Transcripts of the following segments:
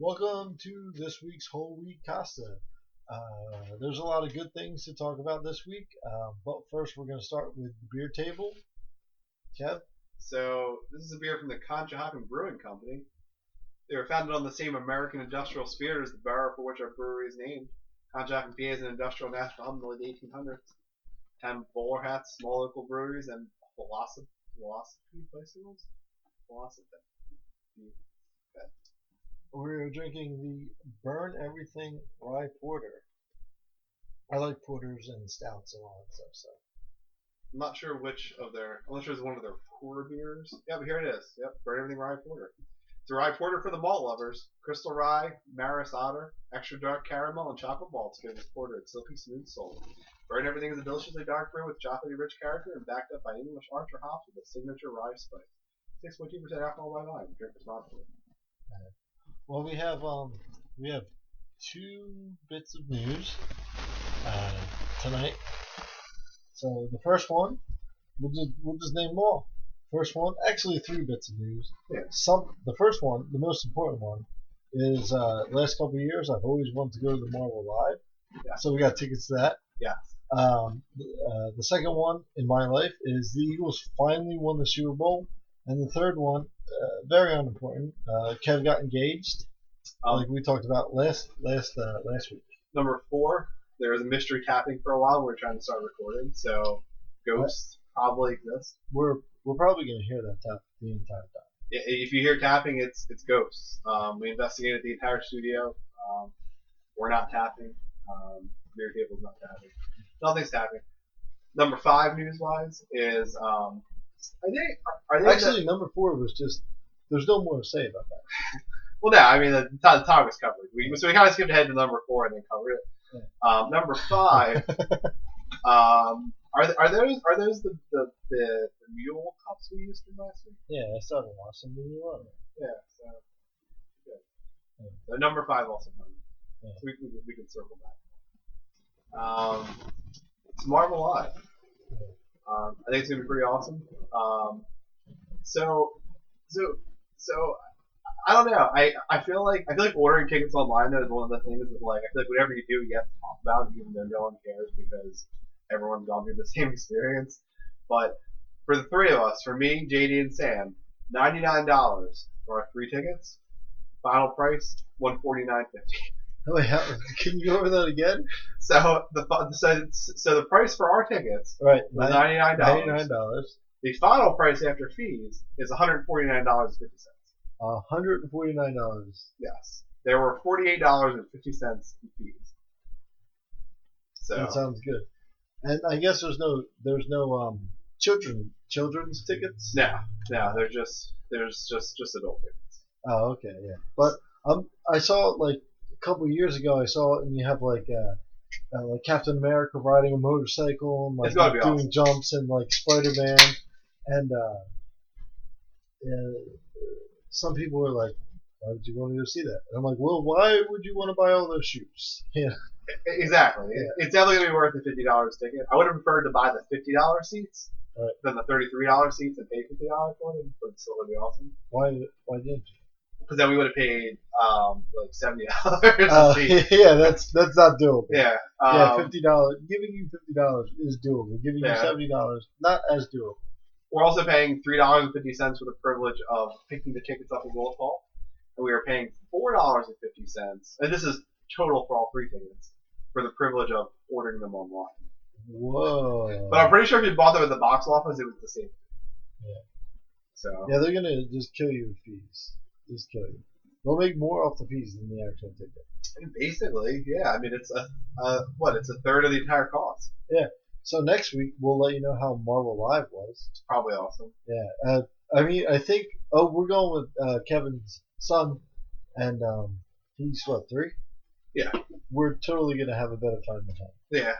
Welcome to this week's Whole Week Costa. There's a lot of good things to talk about this week, but first we're going to start with the beer table. Kev? So this is a beer from the Conshohocken Brewing Company. They were founded on the same American industrial spirit as the borough for which our brewery is named. Conshohocken, PA is an industrial national hub in the late 1800s. 10 bowler hats, small local breweries, and philosophy bicycles. Philosophy. Okay. We're drinking the Burn Everything Rye Porter. I like porters and stouts and all that stuff. So I'm not sure unless it's one of their porter beers. Yep, here it is. Yep, Burn Everything Rye Porter. It's a rye porter for the malt lovers. Crystal rye, Maris otter, extra dark caramel, and chocolate malts give this porter its silky smooth soul. Burn Everything is a deliciously dark brew with chocolatey rich character and backed up by English Archer hops with a signature rye spice. 6.2% alcohol by volume. Drink responsibly. well, we have two bits of news tonight. So the first one, we'll just name them all. First one, actually three bits of news. Yeah. The first one, the most important one, is last couple of years I've always wanted to go to the Marvel Live. Yeah. So we got tickets to that. Yeah. The second one in my life is the Eagles finally won the Super Bowl, and the third one, very unimportant, Kev got engaged, like we talked about last week. Number 4, there was a mystery tapping for a while. We were trying to start recording, so ghosts probably exist. We're probably gonna hear that tap the entire time. If you hear tapping, it's ghosts. We investigated the entire studio. We're not tapping. Beer table's not tapping. Nothing's tapping. Number 5 news-wise is Actually, number 4 was just. There's no more to say about that. Well, no, I mean the topic was covered. So we kind of skipped ahead to number 4 and then covered it. Yeah. Number 5. Are those the mule cups we used from last week? Yeah, I still haven't watched them. Yeah, so good. Yeah. So number 5 also covered. Yeah. So we can circle back. It's Marvel Live. I think it's gonna be pretty awesome. So I don't know. I feel like ordering tickets online though is one of the things that I feel like whatever you do you have to talk about it, even though no one cares because everyone's gone through the same experience. But for the three of us, for me, JD, and Sam, $99 for our 3 tickets. Final price $149.50. Wait, can you go over that again? So the price for our tickets was $99. $99. The final price after fees is $149.50. $149. Yes, there were $48.50 in fees. So that sounds good. And I guess there's no children's tickets. No, there's just adult tickets. Oh, okay, yeah. But I saw it like a couple of years ago. I saw it, and you have like Captain America riding a motorcycle and like doing awesome. jumps, and like Spider-Man, and some people were like, "Why would you want to go see that?" And I'm like, "Well, why would you want to buy all those shoes?" Yeah. Exactly. Yeah. It's definitely gonna be worth the $50 ticket. I would have preferred to buy the $50 seats than the $33 seats and pay $50 for them, but it's still gonna be awesome. Why didn't you? Because then we would have paid like $70. Yeah, that's not doable. Yeah. $50. Giving you $50 is doable. Giving you $70 not as doable. We're also paying $3.50 for the privilege of picking the tickets up in Wolf Hall, and we are paying $4.50. And this is total for all 3 tickets for the privilege of ordering them online. Whoa! But I'm pretty sure if you bought them at the box office, it was the same. Yeah. So. Yeah, they're gonna just kill you with fees. Just kill you. They'll make more off the fees than the actual ticket. Basically, yeah. I mean, it's it's a third of the entire cost. Yeah. So next week we'll let you know how Marvel Live was. It's probably awesome. Yeah. I mean, I think. Oh, we're going with Kevin's son, and he's what, 3? Yeah. We're totally gonna have a better time than him. Yeah.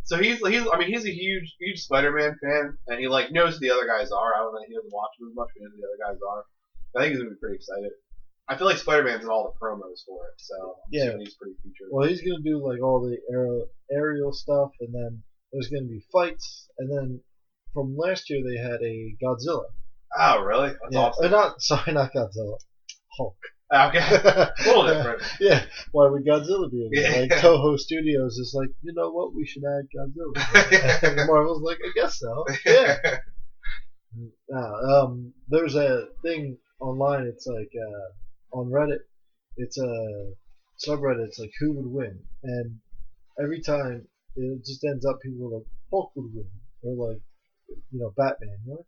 So he's a huge Spider-Man fan, and he knows who the other guys are. I don't know, he doesn't watch them as much, but he knows who the other guys are. I think he's gonna be pretty excited. I feel like Spider-Man's in all the promos for it, so I'm he's pretty featured. Well, he's gonna do like all the aerial stuff, and then there's gonna be fights, and then from last year they had a Godzilla. Oh, really? That's awesome. Not Godzilla. Hulk. Okay, a little different. Yeah, why would Godzilla be in there? Like Yeah. Toho Studios is like, you know what, we should add Godzilla. And Marvel's like, I guess so. Yeah. There's a thing online. It's like on Reddit. It's a subreddit. It's like who would win, and every time it just ends up people are like Hulk would win, or like Batman. You're like,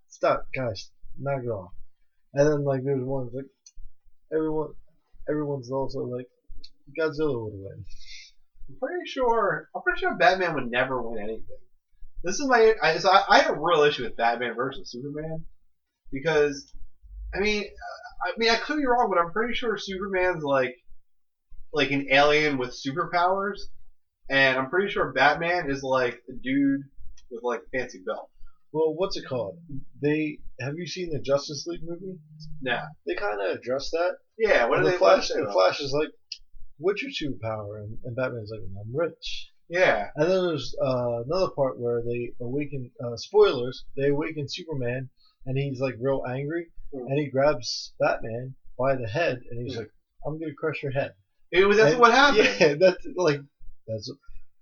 stop, guys, knock it off. And then like there's one like everyone's also like Godzilla would win. I'm pretty sure Batman would never win anything. This is I have a real issue with Batman versus Superman because I could be wrong, but I'm pretty sure Superman's like an alien with superpowers, and I'm pretty sure Batman is like a dude with like a fancy belt. Well, what's it called? Have you seen the Justice League movie? Nah. They kind of address that. Yeah. What And do the they? Flash, the Flash is like, "What's your superpower?" And Batman's like, "I'm rich." Yeah. And then there's another part where they awaken. Spoilers: they awaken Superman, and he's like real angry, and he grabs Batman by the head, and he's like, "I'm gonna crush your head." That's what happened. Yeah, that's.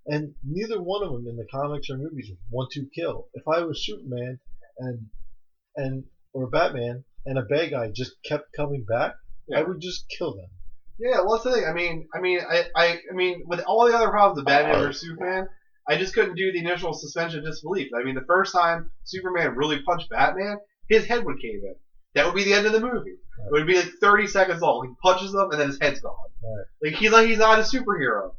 And neither one of them in the comics or movies want to kill. If I was Superman and or Batman and a bad guy just kept coming back, Yeah. I would just kill them. Yeah, well, that's the thing. I mean, with all the other problems of Batman versus Superman, I just couldn't do the initial suspension of disbelief. I mean, the first time Superman really punched Batman, his head would cave in. That would be the end of the movie. Right. It would be like 30 seconds long. He punches them, and then his head's gone. Right. He's not a superhero.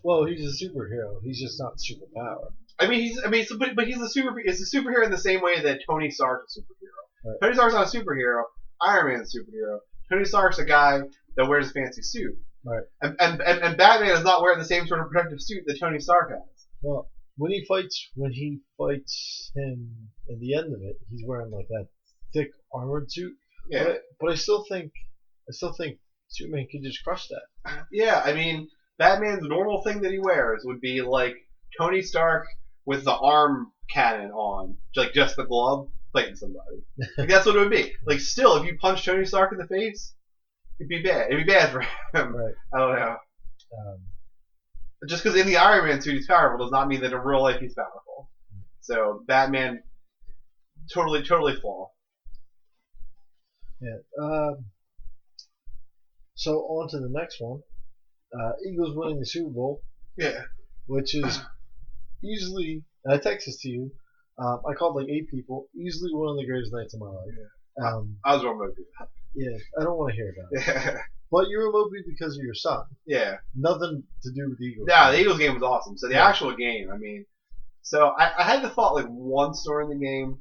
Well, he's a superhero. He's just not superpower. But he's a superhero in the same way that Tony Stark's a superhero. Right. Tony Stark's not a superhero. Iron Man's a superhero. Tony Stark's a guy that wears a fancy suit. Right. And Batman is not wearing the same sort of protective suit that Tony Stark has. Well, when he fights him at the end of it, he's wearing like that thick armored suit. Yeah. But I still think Superman could just crush that. Yeah, I mean, Batman's normal thing that he wears would be like Tony Stark with the arm cannon on, like just the glove, fighting somebody. Like that's what it would be. Like still, if you punch Tony Stark in the face, it'd be bad. It'd be bad for him. Right. I don't know. Just because in the Iron Man suit he's powerful does not mean that in real life he's powerful. So Batman, totally flawed. Yeah. So on to the next one. Eagles winning the Super Bowl. Yeah. Which is easily, and I texted this to you. I called like 8 people. Easily one of the greatest nights of my life. Yeah. I was remote. Yeah, I don't want to hear about it. Yeah. But you're remote because of your son. Yeah. Nothing to do with the Eagles. Yeah, the Eagles game was awesome. So the actual game, I mean, so I had the thought like once during the game,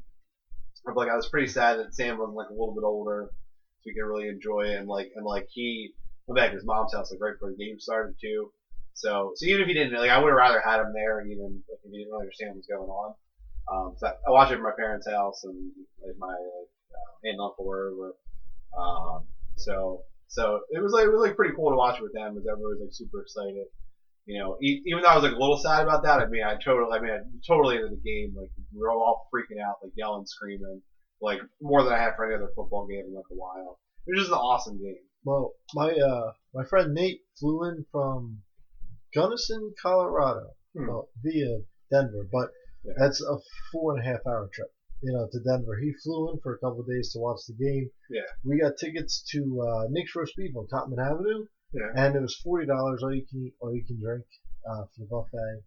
of like I was pretty sad that Sam wasn't like a little bit older, so we could really enjoy it, and he went back to his mom's house like right before the game started too. So even if he didn't, like I would have rather had him there, even like, if he didn't really understand what was going on. So I watched it at my parents' house, and like my aunt and uncle were. So it was like pretty cool to watch it with them, because everyone was like super excited. You know, even though I was like a little sad about that, I totally into the game. Like we were all freaking out, like yelling, screaming, like more than I had for any other football game in like a while. It was just an awesome game. Well, my friend Nate flew in from Gunnison, Colorado, via Denver, but that's a 4.5 hour trip. To Denver. He flew in for a couple of days to watch the game. Yeah. We got tickets to Nick's Roast Beef on Tottenham Avenue. Yeah. And it was $40 all you can eat, all you can drink for the buffet,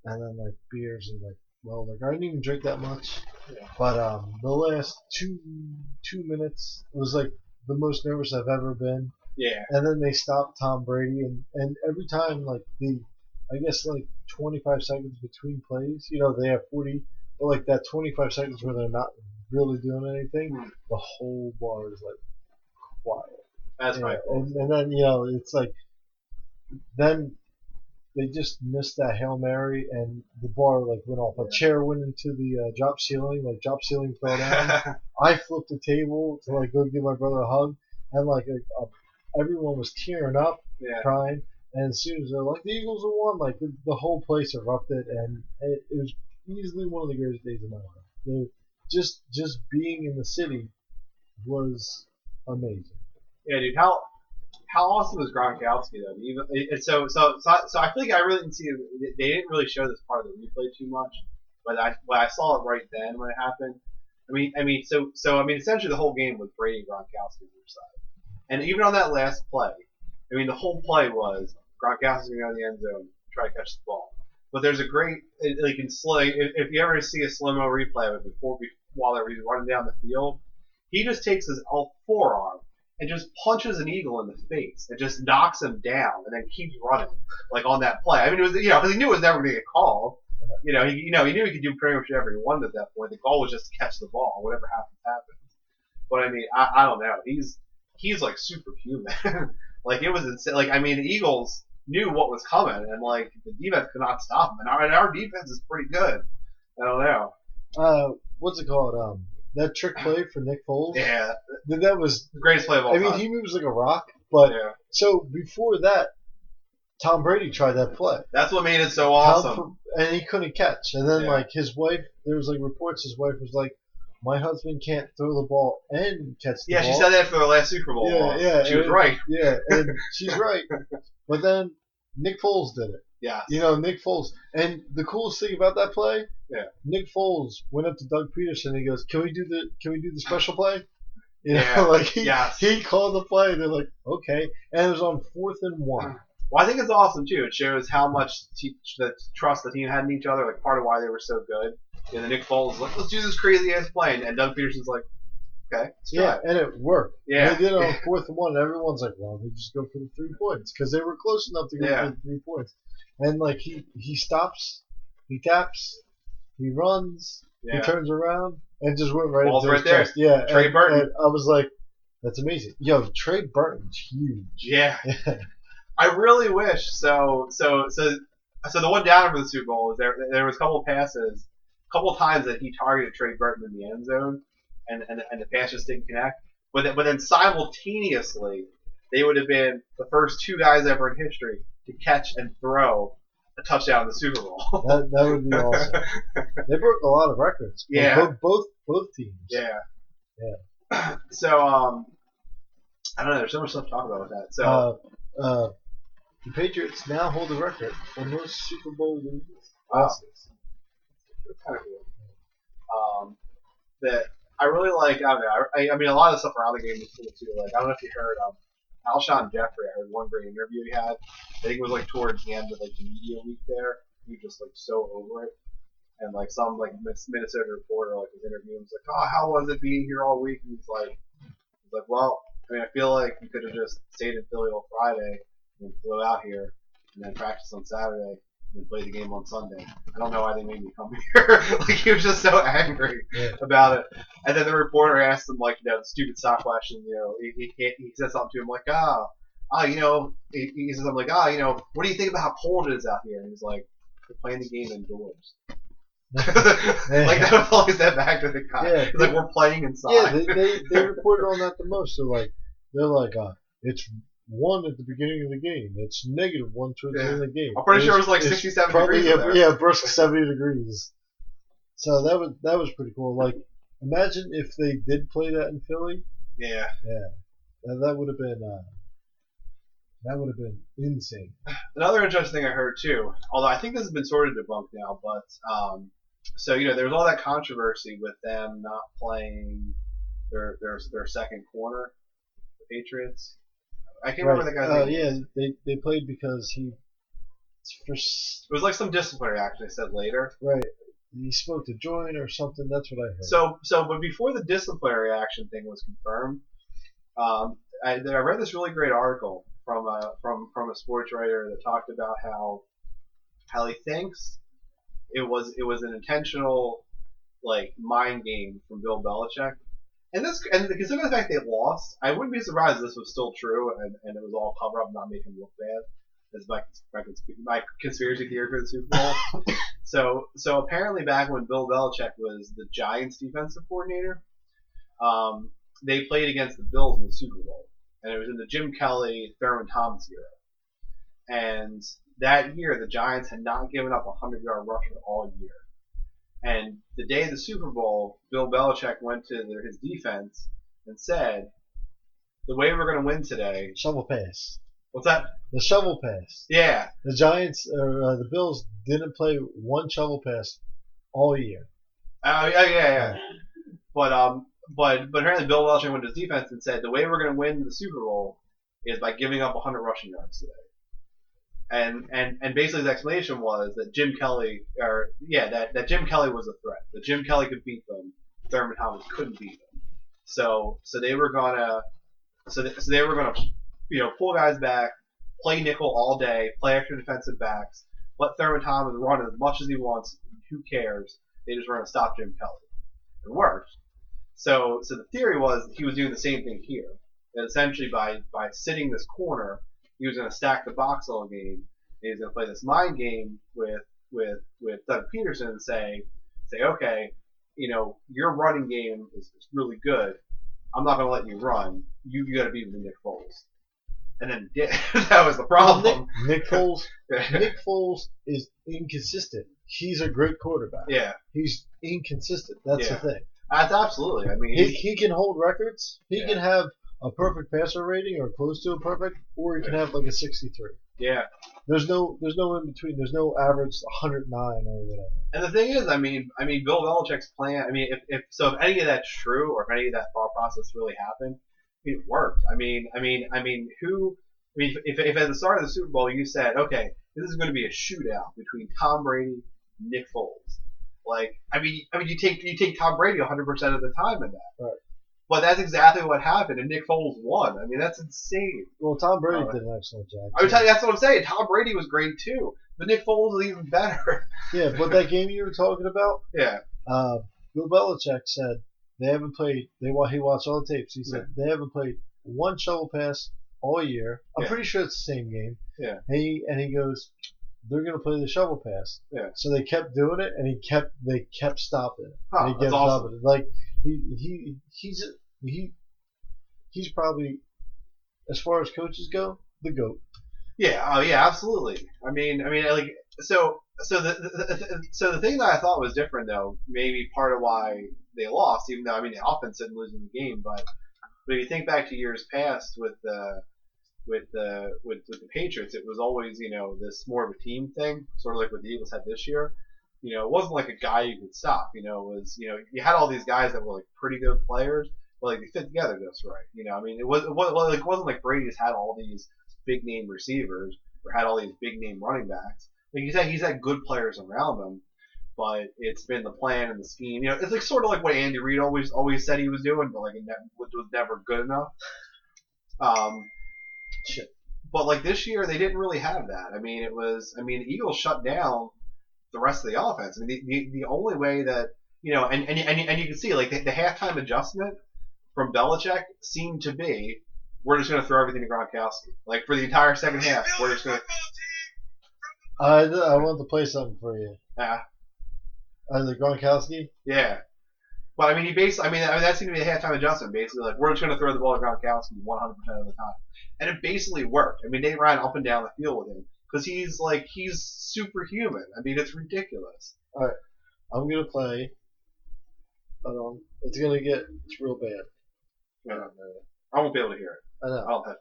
and then like beers and I didn't even drink that much. Yeah. But the last two minutes was like the most nervous I've ever been. Yeah. And then they stopped Tom Brady, and every time like I guess like 25 seconds between plays, they have 40. But like that 25 seconds where they're not really doing anything, the whole bar is like quiet. That's right. And then it's like then they just missed that Hail Mary, and the bar like went off. A chair went into the drop ceiling fell down. I flipped the table to like go give my brother a hug, and like everyone was tearing up, crying. And as soon as they're like the Eagles have won, like the whole place erupted, and it was easily one of the greatest days of my life. Just being in the city was amazing. Yeah, dude. How awesome is Gronkowski though? Even so I feel like I really didn't see it. They didn't really show this part of the replay too much, but I saw it right then when it happened. Essentially the whole game was Brady Gronkowski on their side, and even on that last play, the whole play was Gronkowski's going to go in the end zone and try to catch the ball. But there's a great like in slow. If you ever see a slow mo replay of it while they're running down the field, he just takes his forearm and just punches an eagle in the face and just knocks him down and then keeps running like on that play. It was because he knew it was never going to get called. He knew he could do pretty much whatever he wanted at that point. The goal was just to catch the ball. Whatever happens. But I don't know. He's like superhuman. Like it was insane. Like the Eagles knew what was coming, and like the defense could not stop him. And our defense is pretty good. I don't know. What's it called? That trick play for Nick Foles. Yeah, that was the greatest play of all time. He moves like a rock. But so before that, Tom Brady tried that play. That's what made it so awesome. And he couldn't catch. And then like his wife, there was like reports his wife was like, my husband can't throw the ball and catch the ball. Yeah, she said that for the last Super Bowl. Yeah. She was right. Yeah, and she's right. But then Nick Foles did it. Yeah. Nick Foles. And the coolest thing about that play, Nick Foles went up to Doug Peterson and he goes, Can we do the special play? He called the play and they're like, okay. And it was on 4th and 1. Well, I think it's awesome too. It shows how much the trust the team had in each other. Like part of why they were so good. And then Nick Foles was like, let's do this crazy ass play, and Doug Peterson's like, okay, and it worked. Yeah, they did it on 4th and 1. And everyone's like, well, they just go for the 3 points because they were close enough to go for the 3 points. And like he stops, he taps, he runs, he turns around, and just went right into his chest. Yeah, Trey Burton. And I was like, that's amazing. Yo, Trey Burton's huge. Yeah. I really wish so the one down for the Super Bowl was there was a couple of passes, a couple of times that he targeted Trey Burton in the end zone and the pass just didn't connect. But then simultaneously they would have been the first 2 guys ever in history to catch and throw a touchdown in the Super Bowl. that would be awesome. They broke a lot of records. Yeah. Both teams. Yeah. Yeah. So I don't know, there's so much stuff to talk about with that. So the Patriots now hold the record for most Super Bowl wins. Wow. That's kind of cool. That I really like. I don't know. A lot of the stuff around the game was cool too. Like I don't know if you heard Alshon Jeffrey. I heard one great interview he had. I think it was like towards the end of like the media week there. He was just like so over it. And like some like Minnesota reporter like was interviewing. He was like, "Oh, how was it being here all week?" And he's like, "Well, I feel like you could have just stayed in Philly till Friday and flew out here and then practiced on Saturday and then played the game on Sunday. I don't know why they made me come here." Like he was just so angry about it. And then the reporter asked him like the stupid sock question. He said something to him like, he says something like, what do you think about how cold it is out here? And he's like, we're playing the game indoors. Like that was always that back to the guy. Yeah, like we're playing inside. Yeah, they reported on that the most. They're like, it's 1 at the beginning of the game. It's -1 towards the end of the game. I'm pretty sure it was like 67 degrees. Yeah, brisk 70 degrees. So that was pretty cool. Like, imagine if they did play that in Philly. Yeah. That would have been insane. Another interesting thing I heard too, although I think this has been sort of debunked now, but there was all that controversy with them not playing their second corner, the Patriots. I can't remember the guy's name. Yeah, they played because he. It was like some disciplinary action. They said later. Right. He smoked a joint or something. That's what I heard. But before the disciplinary action thing was confirmed, I read this really great article from a sports writer that talked about how he thinks it was an intentional like mind game from Bill Belichick. And considering the fact they lost, I wouldn't be surprised if this was still true and it was all cover up, not making him look bad. That's my conspiracy theory for the Super Bowl. So apparently back when Bill Belichick was the Giants defensive coordinator, they played against the Bills in the Super Bowl, and it was in the Jim Kelly, Thurman Thomas era. And that year, the Giants had not given up a 100-yard rusher all year. And the day of the Super Bowl, Bill Belichick went to his defense and said, the way we're going to win today. Shovel pass. What's that? The shovel pass. Yeah. The Giants or the Bills didn't play one shovel pass all year. Oh yeah. But apparently Bill Belichick went to his defense and said the way we're going to win the Super Bowl is by giving up 100 rushing yards today. And basically his explanation was that Jim Kelly that Jim Kelly was a threat. That Jim Kelly could beat them. Thurman Thomas couldn't beat them. So they were gonna pull guys back, play nickel all day, play extra defensive backs, let Thurman Thomas run as much as he wants. Who cares? They just were gonna stop Jim Kelly. It worked. So the theory was he was doing the same thing here. That essentially by sitting this corner, he was going to stack the box all game. And he was going to play this mind game with Doug Peterson and say, okay, your running game is really good. I'm not going to let you run. You got to beat with Nick Foles. And then that was the problem. Nick Foles. Nick Foles is inconsistent. He's a great quarterback. Yeah. He's inconsistent. That's the thing. That's absolutely. I mean, he can hold records. He can have a perfect passer rating or close to a perfect, or he can have like a 63. Yeah. There's no in between. There's no average 109 or whatever. And the thing is, I mean, Bill Belichick's plan. I mean, if any of that's true, or if any of that thought process really happened, it worked. If at the start of the Super Bowl you said, okay, this is going to be a shootout between Tom Brady and Nick Foles. You take Tom Brady 100% of the time in that. Right. But that's exactly what happened, and Nick Foles won. I mean, that's insane. Well, Tom Brady did an excellent job. I would tell you, that's what I'm saying. Tom Brady was great too, but Nick Foles was even better. Yeah, but that game you were talking about. Yeah. Bill Belichick said they haven't played. He watched all the tapes. He said they haven't played one shovel pass all year. I'm pretty sure it's the same game. Yeah. And he goes, they're going to play the shovel pass. Yeah. So they kept doing it, and they kept stopping it. Huh, and he kept awesome. stopping it. Like he's probably, as far as coaches go, the GOAT. Yeah. Oh yeah, absolutely. So the thing that I thought was different though, maybe part of why they lost, even though the offense didn't lose in the game, but if you think back to years past with the Patriots, it was always this more of a team thing, sort of like what the Eagles had this year. It wasn't like a guy you could stop. It was you had all these guys that were like pretty good players, but like they fit together just right. It wasn't like Brady just had all these big name receivers or had all these big name running backs. Like he's had good players around him, but it's been the plan and the scheme. It's like sort of like what Andy Reid always said he was doing, but like it was never good enough. But like this year, they didn't really have that. The Eagles shut down the rest of the offense. The only way that and you can see like the halftime adjustment from Belichick seemed to be, we're just going to throw everything to Gronkowski. Like for the entire second half, we're just going to. I want to play something for you. Yeah. The Gronkowski. Yeah. But he basically, that seemed to be the halftime adjustment. Basically, like we're just going to throw the ball to Gronkowski 100% of the time, and it basically worked. They ran up and down the field with him because he's superhuman. It's ridiculous. All right, I'm gonna play. It's real bad. I won't be able to hear it. I know. I'll have to.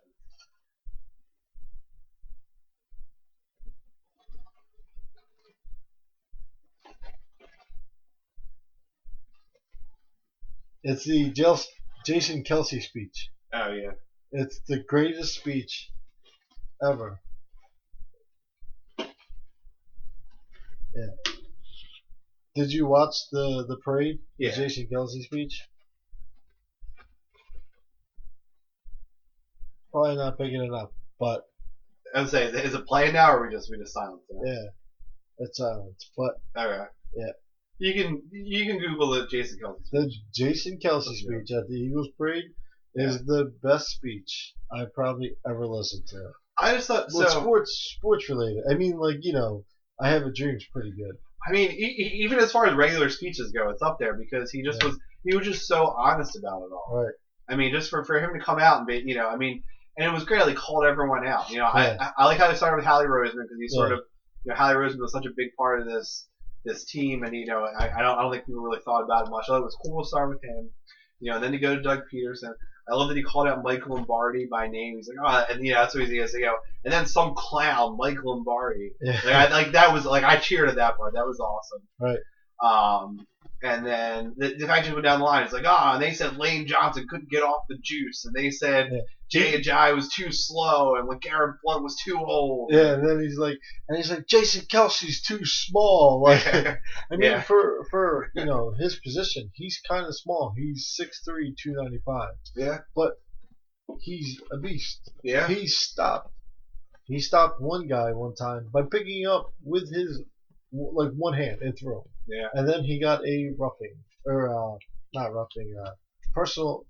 It's the Jason Kelce speech. Oh yeah. It's the greatest speech ever. Yeah. Did you watch the parade? Yeah. The Jason Kelce speech? Probably not picking it up, but I was saying, is it playing now, or we just silence it? Yeah, it's silence. But okay. Yeah. You can Google the Jason Kelce speech. The Jason Kelce speech at the Eagles parade is the best speech I've probably ever listened to. I just thought sports related. I Have a Dream's pretty good. Even as far as regular speeches go, it's up there because he was just so honest about it all. Right. Just for him to come out and be, and it was great. He called everyone out. I like how they started with Howie Roseman because he sort of, Howie Roseman was such a big part of this team, and I don't think people really thought about it much. I thought it was cool to start with him, and then to go to Doug Peterson. I love that he called out Mike Lombardi by name. He's like, oh, and that's what he's gonna say. And then some clown, Mike Lombardi. Yeah. That was I cheered at that part. That was awesome. Right. And then the fact just went down the line. It's like, and they said Lane Johnson couldn't get off the juice, and they said Jay Ajayi was too slow, and Garrett Blunt was too old. Yeah, and then he's like, Jason Kelsey's too small. Like, I mean, for his position, he's kind of small. He's 6'3", 295. Yeah. But he's a beast. Yeah. He stopped one guy one time by picking up with his one hand and throw. Yeah. And then he got a roughing, or not roughing, personal.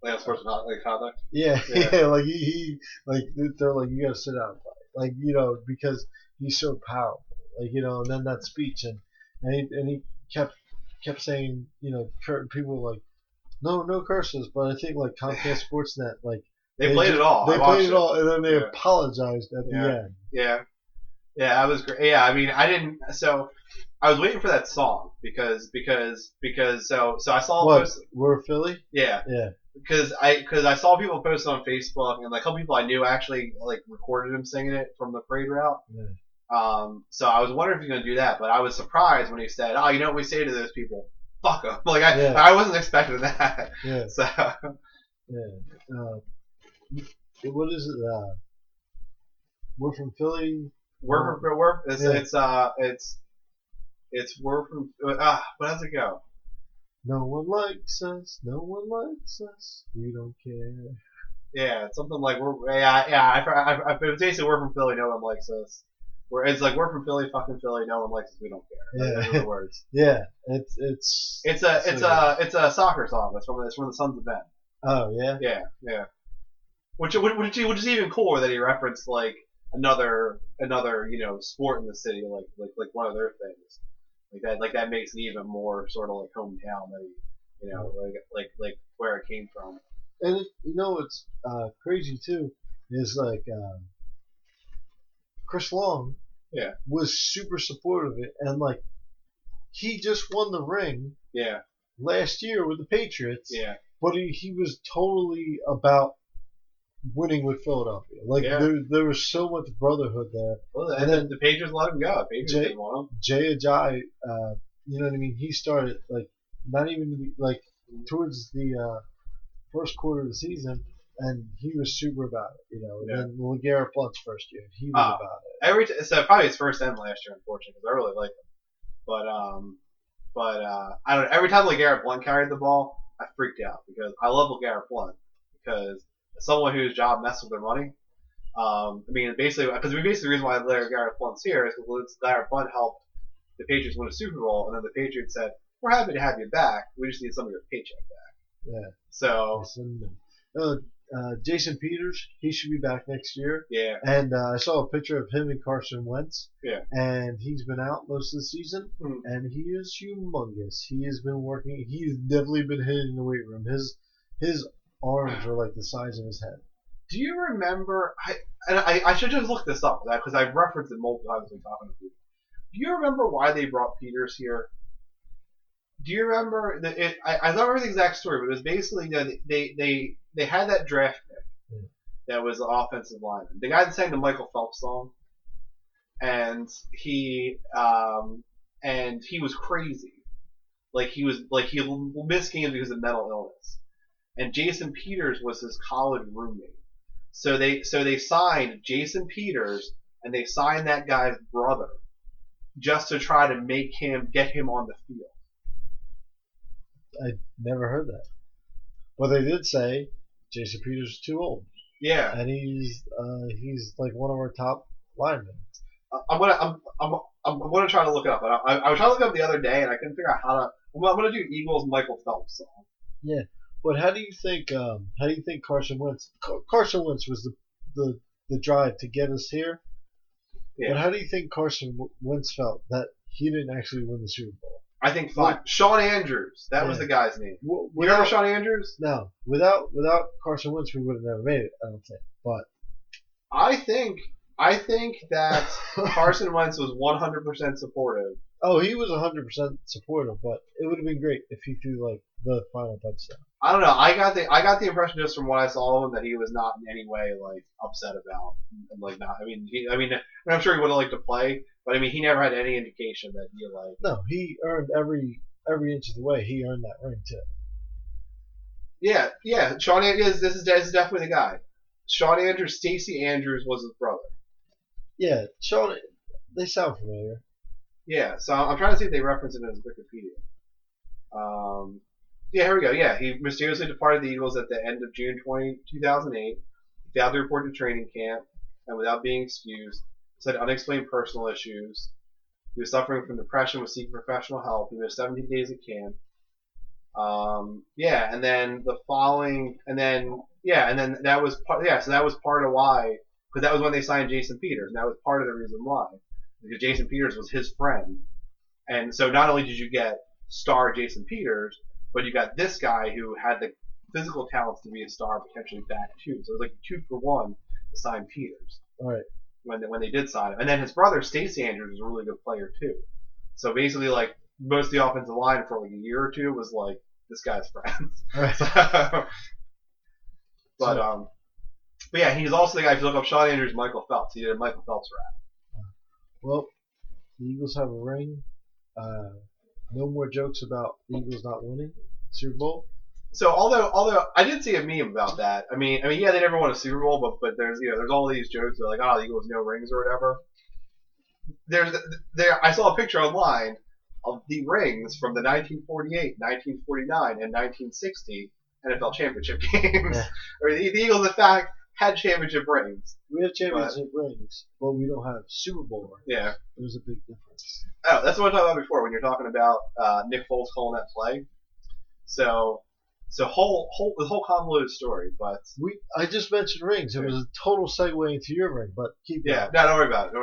Like personal conduct. Yeah, yeah. Like he they're like, you gotta sit down, because he's so powerful. And then that speech and he kept saying, people were like, no curses, but I think Comcast Sportsnet they played it all. They played it all, and then they apologized at the end. Yeah. Yeah, that was great. Yeah, I mean, I didn't. So I was waiting for that song because so I saw What? post. We're Philly. Yeah. Yeah. Because I saw people post on Facebook, and a couple people I knew actually recorded him singing it from the parade route. Yeah. So I was wondering if he was gonna do that, but I was surprised when he said, "Oh, you know what we say to those people? Fuck them." I wasn't expecting that. Yeah. So. Yeah. What is it? We're from Philly. We're from what does it go? No one likes us. No one likes us. We don't care. Yeah, it's something like I basically we're from Philly. No one likes us. It's like we're from Philly, fucking Philly. No one likes us. We don't care. Yeah. Those are the words. Yeah. It's a soccer song. It's from the Sons of Ben. Oh yeah. Yeah. Which is even cooler that he referenced another sport in the city, like one of their things, that makes it even more sort of hometown that he, where it came from. And it's crazy too is Chris Long was super supportive of it, and he just won the ring last year with the Patriots, but he was totally about winning with Philadelphia. There was so much brotherhood there. Well, and then the Patriots let him go. The Patriots didn't want him. Jay Ajayi, you know what I mean? He started not even towards the first quarter of the season, and he was super about it. And then Garrett Blunt's first year, he was about it. So probably his first and last year, unfortunately, because I really like him. But I don't know. Every time Garrett Blunt carried the ball, I freaked out because I love Garrett Blunt because. Someone whose job messed with their money. Basically, the reason why Garrett Blunt's here is because Garrett Blunt helped the Patriots win a Super Bowl, and then the Patriots said, "We're happy to have you back. We just need some of your paycheck back." Yeah. So. Jason Peters, he should be back next year. Yeah. And I saw a picture of him and Carson Wentz. Yeah. And he's been out most of the season, and he is humongous. He has been working. He's definitely been hitting the weight room. His arms are the size of his head. Do you remember? I should just look this up because I've referenced it multiple times when talking to people. Do you remember why they brought Peters here? Do you remember that? I don't remember the exact story, but it was basically they had that draft pick that was the offensive lineman, the guy that sang the Michael Phelps song, and he was crazy, he missed games because of mental illness. And Jason Peters was his college roommate. So they signed Jason Peters and they signed that guy's brother just to try to get him on the field. I never heard that. But they did say Jason Peters is too old. Yeah. And he's one of our top linemen. I'm gonna try to look it up. I was trying to look it up the other day and I couldn't figure out how to. I'm gonna do Eagles Michael Phelps song. Yeah. But how do you think Carson Wentz? Carson Wentz was the drive to get us here. Yeah. But how do you think Carson Wentz felt that he didn't actually win the Super Bowl? I think fine. Sean Andrews, that was the guy's name. You remember Sean Andrews? No. Without Carson Wentz, we would have never made it. I don't think. But I think that Carson Wentz was 100% supportive Oh, he was 100% supportive, but it would have been great if he threw like the final touchdown. I don't know. I got the impression just from what I saw of him that he was not in any way like upset about and like not. I'm sure he would have liked to play, but I mean he never had any indication that he like. No, he earned every inch of the way. He earned that ring too. Yeah, yeah. This is definitely the guy. Sean Andrews, Stacey Andrews was his brother. Yeah, Sean. They sound familiar. Yeah, so I'm trying to see if they reference it in his Wikipedia. Yeah, here we go. Yeah, he mysteriously departed the Eagles at the end of June 2008. He failed to report to training camp, and without being excused, said unexplained personal issues. He was suffering from depression, was seeking professional help. He missed 17 days of camp. Yeah, and then the following, and then that was part. Yeah, so that was part of why, because that was when they signed Jason Peters, and that was part of the reason why, because Jason Peters was his friend, and so not only did you get star Jason Peters, but you got this guy who had the physical talents to be a star potentially back too. So it was like 2-for-1 to sign Peters All right. when they did sign him, and then his brother Stacey Andrews was a really good player too. So basically, like most of the offensive line for like a year or two was like this guy's friends. All right. But yeah, he's also the guy. If you look up Sean Andrews, Michael Phelps, he did a Michael Phelps rap. Well, the Eagles have a ring. No more jokes about the Eagles not winning Super Bowl. So although I did see a meme about that. I mean, yeah, they never won a Super Bowl, but there's there's all these jokes that are like, oh, the Eagles no rings or whatever. I saw a picture online of the rings from the 1948, 1949, and 1960 NFL championship games. Yeah. Or the Eagles, in fact, had championship rings. We have championship rings, but we don't have Super Bowl rings. Yeah. There's a big difference. Oh, that's what I talked about before when you're talking about Nick Foles calling that play. So the whole convoluted story, but I just mentioned rings. It was a total segue into your ring, but keep going. Yeah, no, don't worry about it.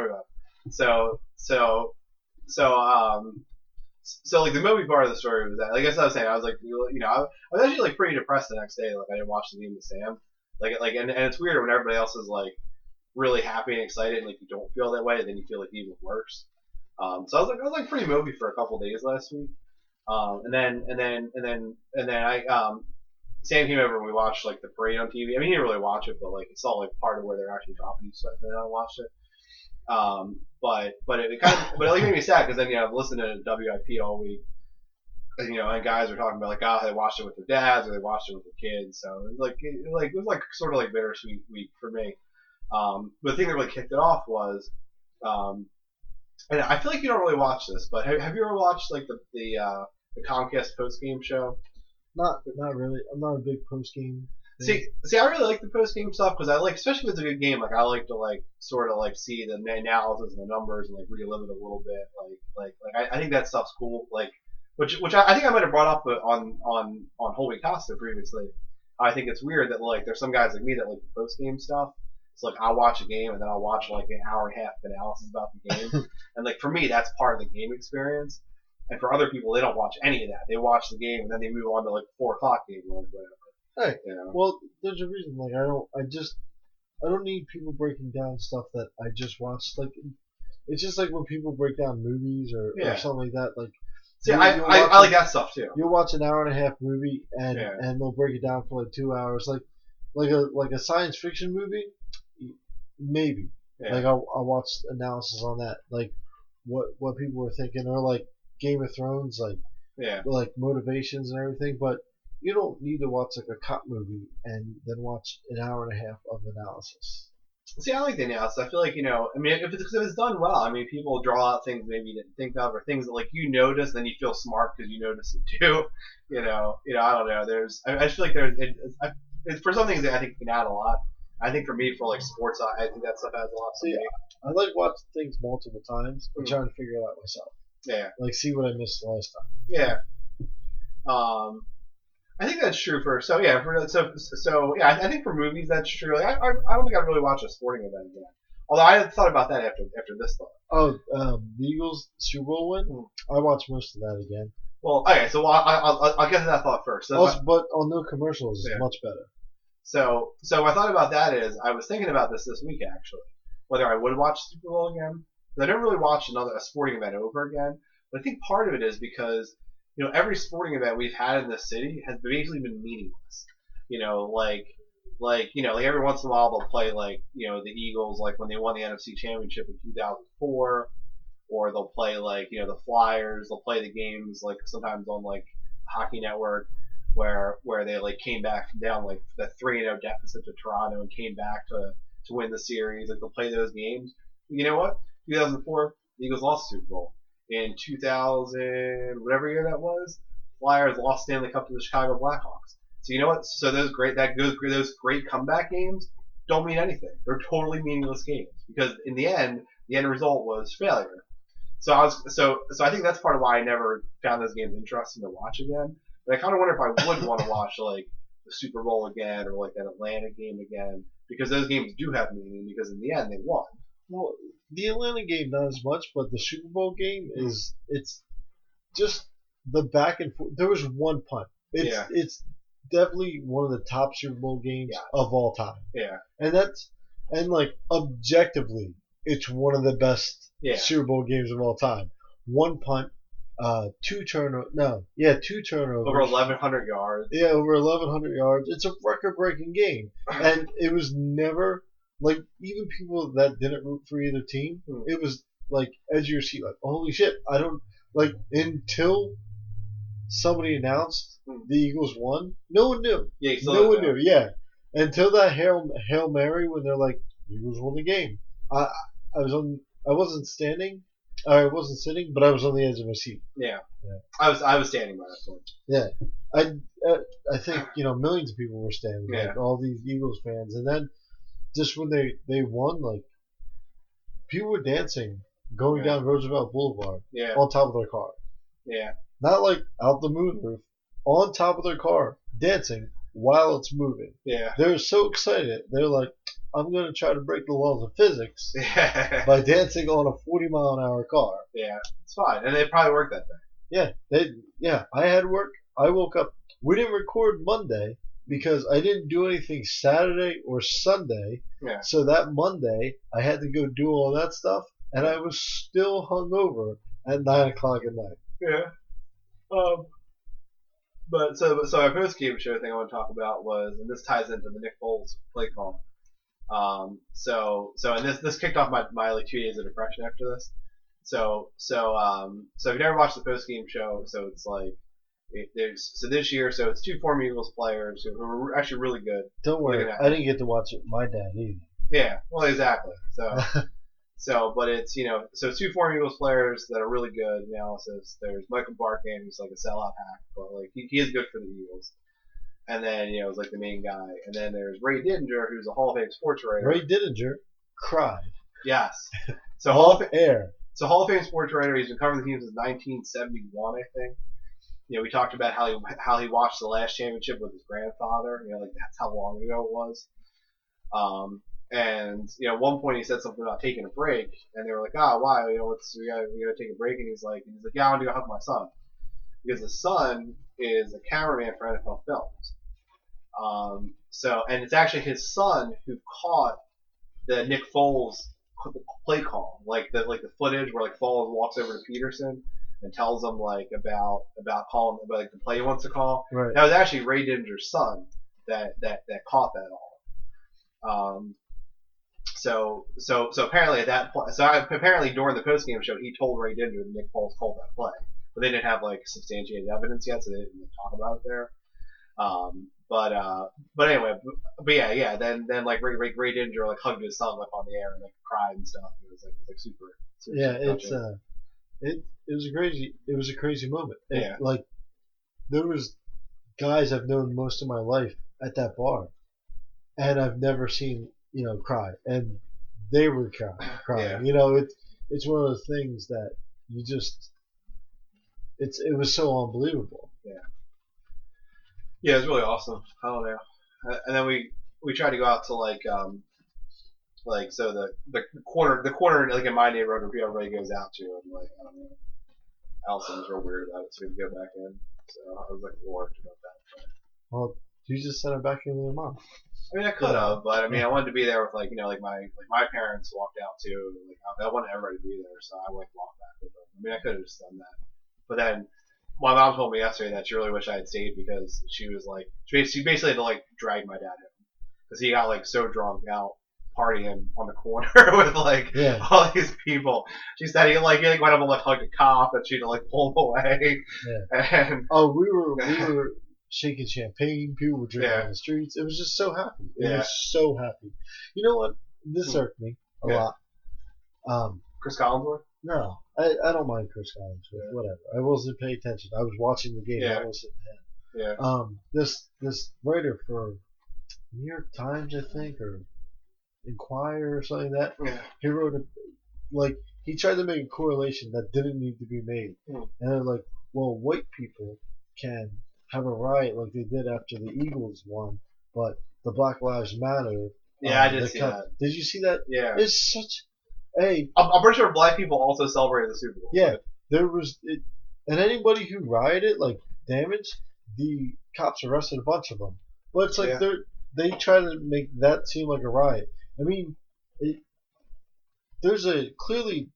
So like the movie part of the story was that, like I was saying, I was like, I was actually like pretty depressed the next day. Like I didn't watch the game with Sam. And it's weird when everybody else is like really happy and excited, and like you don't feel that way, and then you feel like even worse. So I was like pretty mopey for a couple of days last week. And then Sam came over and we watched like the parade on TV. I mean, he didn't really watch it, but like he saw like part of where they're actually dropping each stuff, and then I watched it. But it kind of, but it made me sad because then I've listened to WIP all week, and guys are talking about like, oh, they watched it with their dads or they watched it with their kids. So it was like sort of like bittersweet week for me. But the thing that really kicked it off was, and I feel like you don't really watch this, but have you ever watched like the Comcast post game show? Not really. I'm not a big post game. See, I really like the post game stuff because I like, especially if it's a good game. Like I like to like sort of like see the analysis and the numbers and like relive it a little bit. I think that stuff's cool. Like which I think I might have brought up on Holy Costa previously. I think it's weird that like there's some guys like me that like the post game stuff. So like I'll watch a game and then I'll watch like an hour and a half of analysis about the game, and like for me that's part of the game experience. And for other people, they don't watch any of that. They watch the game and then they move on to like 4 o'clock game or whatever. Hey, well, there's a reason. Like I don't need people breaking down stuff that I just watched. Like it's just like when people break down movies or something like that. Like see, I like that stuff too. You'll watch an hour and a half movie and they'll break it down for like 2 hours. Like a science fiction movie, maybe. Yeah. Like I'll watch analysis on that. Like what people were thinking, or like Game of Thrones, like motivations and everything. But you don't need to watch like a cop movie and then watch an hour and a half of analysis. See, I like the analysis. I feel like I mean, if it's done well, I mean, people draw out things maybe you didn't think of, or things that like you notice, then you feel smart because you notice it too. I don't know. I just feel like it's for some things that I think can add a lot. I think for me, for like sports, I think that stuff adds a lot. See, I like watching things multiple times and trying to figure it out myself. Yeah. Like see what I missed last time. Yeah. I think that's true for I think for movies that's true. Like, I don't think I'd really watch a sporting event again. Although I had thought about that after this thought. Oh, the Eagles Super Bowl win. I watched most of that again. Well, okay, so I'll get to that thought first. So but on no commercials is much better. So my thought about that is I was thinking about this week actually, whether I would watch Super Bowl again. Because I never really watched a sporting event over again. But I think part of it is because every sporting event we've had in the city has basically been meaningless. You know, like every once in a while they'll play the Eagles like when they won the NFC Championship in 2004, or they'll play the Flyers. They'll play the games like sometimes on like Hockey Network where they like came back down like the 3-0 deficit to Toronto and came back to win the series. Like they'll play those games. You know what? 2004, the Eagles lost the Super Bowl. In 2000, whatever year that was, Flyers lost Stanley Cup to the Chicago Blackhawks. So you know what? So those great comeback games don't mean anything. They're totally meaningless games because in the end result was failure. So I think that's part of why I never found those games interesting to watch again. But I kind of wonder if I would want to watch like the Super Bowl again or like an Atlanta game again because those games do have meaning because in the end they won. Well, the Atlanta game not as much, but the Super Bowl game it's just the back and forth. There was one punt. It's definitely one of the top Super Bowl games of all time. Yeah. And like objectively, it's one of the best Super Bowl games of all time. One punt, two turnovers. Over 1,100 yards. Yeah, over 1,100 yards. It's a record-breaking game, and it was never like even people that didn't root for either team. It was like edge of your seat, like holy shit! I don't like until somebody announced the Eagles won. No one knew. Yeah, no one knew. Yeah, until that Hail Mary when they're like Eagles won the game. I wasn't standing. I wasn't sitting, but I was on the edge of my seat. Yeah. I was standing by that point. Yeah, I think millions of people were standing, like all these Eagles fans, and then just when they won, like people were dancing, going down Roosevelt Boulevard, on top of their car. Yeah. Not like out the moonroof, on top of their car, dancing while it's moving. Yeah. They're so excited. They're like, I'm going to try to break the laws of physics by dancing on a 40-mile-an-hour car. Yeah, it's fine. And they probably worked that day. Yeah. I had work. I woke up. We didn't record Monday because I didn't do anything Saturday or Sunday. Yeah. So that Monday, I had to go do all that stuff, and I was still hungover at 9 o'clock at night. Yeah. But so our post game show thing I want to talk about was, and this ties into the Nick Foles play call. And this kicked off my like 2 days of depression after this. So if you never watched the post game show, so it's like this year, so it's two former Eagles players who are actually really good. Don't worry, I didn't get to watch it with my dad either. Yeah, well, exactly. But it's so it's two former Eagles players that are really good analysis. There's Michael Barkan, who's like a sellout hack, but like he is good for the Eagles. And then it's like the main guy. And then there's Ray Didinger, who's a Hall of Fame sports writer. Ray Didinger cried. Yes. So Hall of Fame sports writer. He's been covering the team since 1971, I think. We talked about how he watched the last championship with his grandfather. Like that's how long ago it was. And at one point he said something about taking a break, and they were like, why? We gotta take a break. And he's like, yeah, I want to go hug my son, because his son is a cameraman for NFL Films. And it's actually his son who caught the Nick Foles play call, like the footage where like Foles walks over to Peterson and tells him like about calling about like the play he wants to call. Right. That was actually Ray Didinger's son that caught that all. So apparently at that point, apparently during the post game show, he told Ray Didinger that Nick Foles called that play, but they didn't have like substantiated evidence yet, so they didn't talk about it there. But anyway, yeah. Then like Ray Didinger like hugged his son like on the air and like cried and stuff. It was like super yeah, it was a crazy moment. Yeah. Like there was guys I've known most of my life at that bar, and I've never seen cry, and they were crying. Yeah. It's one of those things that you just it was so unbelievable. Yeah. Yeah, it was really awesome. I don't know. And then we tried to go out to so the corner like in my neighborhood where everybody goes out to, and like I don't know, Allison was real weird about it, so we could go back in. So I was like a little worked about that. Well, You just sent her back in with her mom. I mean, I could have, but I mean, I wanted to be there with my parents walked out too. Like I wanted everybody to be there, so I walked back with them. I mean, I could have just done that, but then my mom told me yesterday that she really wished I had stayed because she was like, she basically had to like drag my dad home because he got like so drunk out partying on the corner with like all these people. She said he went up and like hugged a cop and she had to like pull him away. Yeah. And we were shaking champagne. People were drinking on the streets. It was just so happy. It was so happy. You know what? This irked me a lot. Chris Collinsworth? No, I don't mind Chris Collinsworth. Whatever. I wasn't paying attention. I was watching the game. I wasn't. This writer for New York Times, I think, or Inquirer or something like that. He wrote he tried to make a correlation that didn't need to be made, and they're like, well, white people can have a riot like they did after the Eagles won, but the Black Lives Matter. I did see that. Did you see that? Yeah. It's such I'm pretty sure black people also celebrated the Super Bowl. Yeah, there was and anybody who rioted, like damaged, the cops arrested a bunch of them. But it's like they try to make that seem like a riot. I mean, there's a clearly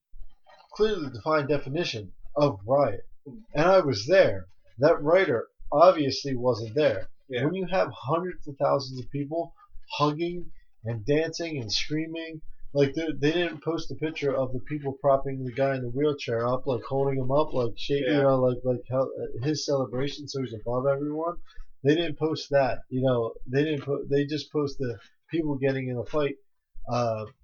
defined definition of riot, and I was there. That writer obviously wasn't there. Yeah. When you have hundreds of thousands of people hugging and dancing and screaming, like they didn't post a picture of the people propping the guy in the wheelchair up, like holding him up, like shaking, like how his celebration, so he's above everyone. They didn't post that, They didn't They just post the people getting in a fight,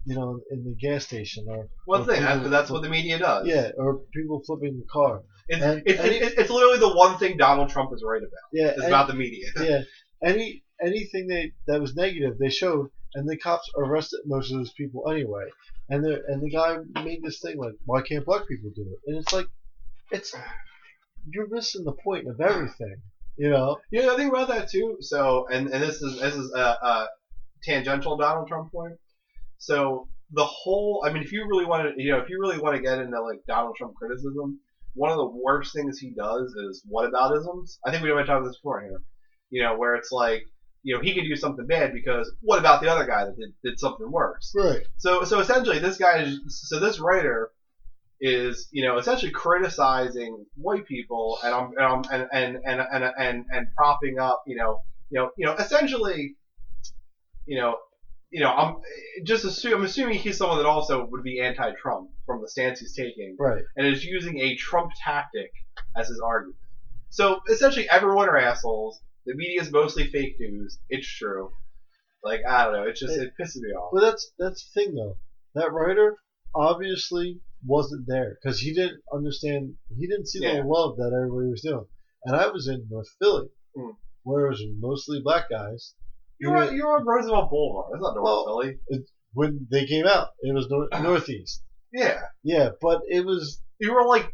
in the gas station or. One thing, that's what the media does. Yeah, or people flipping the car. It's literally the one thing Donald Trump is right about. Yeah, it's about the media. Yeah, anything that was negative, they showed, and the cops arrested most of those people anyway. And the guy made this thing like, why can't black people do it? And it's like, you're missing the point of everything. I think about that too. So, and this is a tangential Donald Trump point. So the whole, I mean, if you really want to get into like Donald Trump criticism, one of the worst things he does is whataboutisms. I think we might talk about this before here. Where it's like, he could do something bad because what about the other guy that did something worse? Right. So essentially, this writer is essentially criticizing white people and propping up essentially I'm assuming he's someone that also would be anti-Trump from the stance he's taking, right? And is using a Trump tactic as his argument. So essentially, everyone are assholes. The media is mostly fake news. It's true. Like, I don't know. It pisses me off. Well, that's the thing though. That writer obviously wasn't there because he didn't understand. He didn't see the love that everybody was doing. And I was in North Philly, where it was mostly black guys. You're on Roosevelt Boulevard. That's not North Philly. When they came out, it was northeast. Yeah. Yeah, but it was. You were like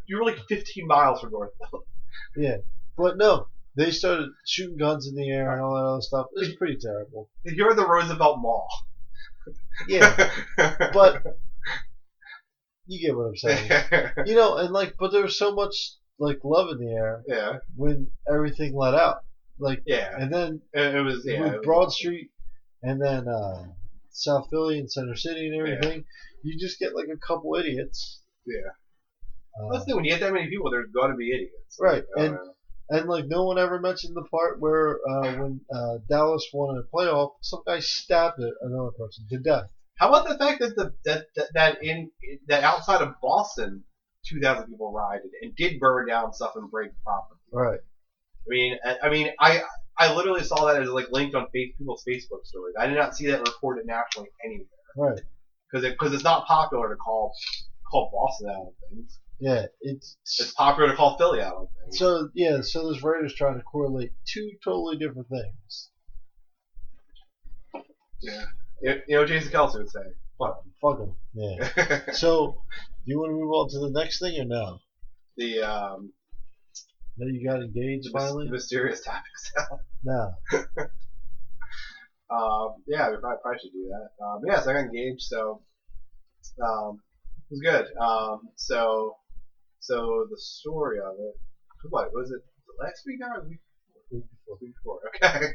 15 miles from North Philly. Yeah, but no. They started shooting guns in the air and all that other stuff. It was pretty terrible. You're in the Roosevelt Mall. Yeah, but you get what I'm saying. But there was so much like love in the air. Yeah. When everything let out, and then it was with Broad Street, and then South Philly and Center City and everything. You just get like a couple idiots. Yeah. That's the thing. When you get that many people, there's got to be idiots. Right. And like no one ever mentioned the part where when Dallas won a playoff, some guy stabbed another person to death. How about the fact that outside of Boston, 2,000 people rioted and did burn down stuff and break property. Right. I mean, I literally saw that as like linked on people's Facebook stories. I did not see that reported nationally anywhere. Right. Because it's not popular to call Boston out on things. Yeah, it's popular to call Philly out on things. So this writer's trying to correlate two totally different things. Yeah, Jason Kelsey would say, "Fuck him." Yeah. So, do you want to move on to the next thing or no? Now you got engaged finally. The mysterious topics. No. Yeah, we probably should do that. So I got engaged, so it was good. So the story of it, what was it? Last week or the week before? Week before. Okay.